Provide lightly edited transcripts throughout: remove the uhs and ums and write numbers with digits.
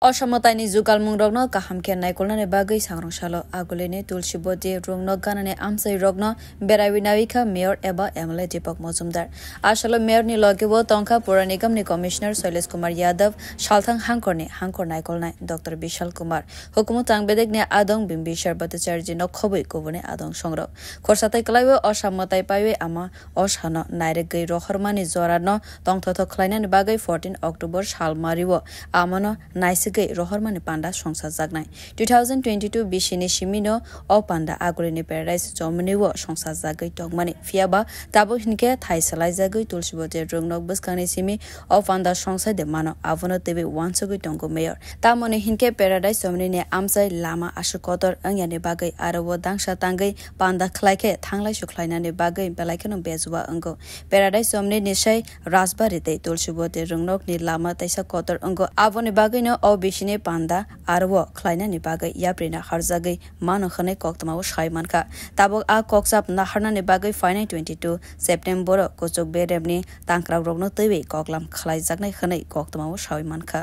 অসমতাইনি जुगाल मुंग्रगनो काहाम के नायकलनाने बागै सांग्रंसालो आगुलेने तुलसीबोदि रुंगनो गानाने आमसाइ रगनो बेराविनाविका मेयर एबा एमएलए दीपक मजुमदार आसलो मेयर नि लगेबो तंका पुर निगम नि कमिश्नर शैलेश कुमार यादव सालथां हांकरने हांकर नायकलनाय डॉक्टर विशाल कुमार हुकुम तांगबेदेक ने आदं बिम्बिसार भट्टाचार्य न खबै गुबुने आदं संग्रह खरसाताय क्लाइबो असामताय पाइवे आमा असानो नायरेगै रहरमानि जरानो तंथथ खलायनानि बागै 14 अक्टोबर सालमारिवो आमानो नाइसिगै रहरमानि पान्डा संसार जागनाय 2022 बिसिनि सिमिनो अ पान्डा आगुरिनि पेराडाइस जमनिवो संसार जागै तगमानि फियाबा ताबो हिनके थाइसलाय जागै तुलसीबोदि रुंनक बसखानि सिमि अ पान्डा संसार दे मानो आवनो तेबे वानसगै तंगो मेयर तामने हिनके पेराडाइस जमनिने आमसाइ लामा आसु कतर अंयानि बागै आरोबो दांसा तांगै पान्डा खलायके थांलाय सुखलायनानि बागै बेलायखनो बेजुवा अंगो पेराडाइस जमनि निसै राजबारि दे तुलसीबोदि रुंनक नि लामा तैसा कतर अंगो आवनि बागैनो अ बिसिनि पान्डा आरोबो खलायनानि बागै याप्रिना हरजागै मानो खनै कक्तमाव सायमानखा ताबो आ कक्साब नाहरनानि बागै फाइनाय 22 सेप्टेम्बर कोचक बेरेबनि तांक्राव रगनो तैबे कक्लाम खलाय जागनाय खनै कक्तमाव सायमानखा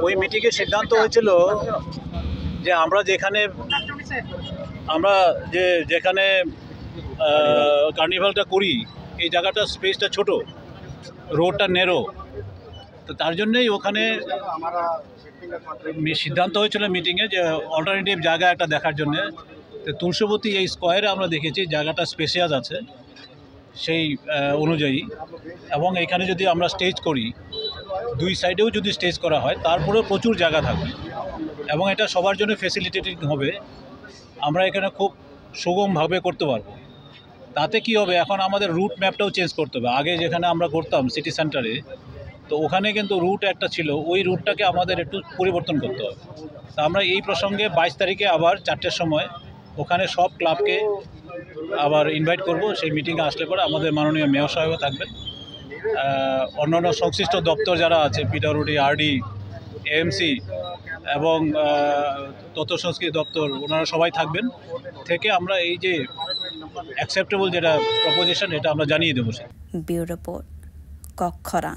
ওই মিটিংয়ে সিদ্ধান্ত হয়েছিল যে আমরা যেখানে কার্নিভালটা করি এই জায়গাটা স্পেসটা ছোট রোডটা নেরো তো তার জন্যই ওখানে সিদ্ধান্ত হয়েছিল মিটিংয়ে যে অল্টারনেটিভ জায়গা একটা দেখার জন্য তো তুলসীবতী এই স্কোয়ারে আমরা দেখেছি জায়গাটা স্পেশিয়াস আছে সেই অনুযায়ী এবং এখানে যদি আমরা স্টেজ করি দুই সাইডেও যদি স্টেজ করা হয় তারপরেও প্রচুর জায়গা থাকবে এবং এটা সবার জন্য ফ্যাসিলিটেটিং হবে আমরা এখানে খুব সুগমভাবে করতে পারবো তাতে কি হবে এখন আমাদের রুট ম্যাপটাও চেঞ্জ করতে হবে আগে যেখানে আমরা করতাম সিটি সেন্টারে তো ওখানে কিন্তু রুট একটা ছিল ওই রুটটাকে আমাদের একটু পরিবর্তন করতে হবে তা আমরা এই প্রসঙ্গে 22 তারিখে আবার 4টের সময় ওখানে সব ক্লাবকে আবার ইনভাইট করব সেই মিটিংয়ে আসলে পরে আমাদের মাননীয় মেয়র সাহেবও থাকবেন অন্যান্য সংশ্লিষ্ট দপ্তর যারা আছে পিডব্লিউডি আরডি এএমসি এবং তথ্য সংস্কৃতি দপ্তর ওনারা সবাই থাকবেন থেকে আমরা এই যে অ্যাকসেপ্টেবল যেটা প্রপোজিশন এটা আমরা জানিয়ে দেবো ব্যুরো রিপোর্ট কক্ষরা।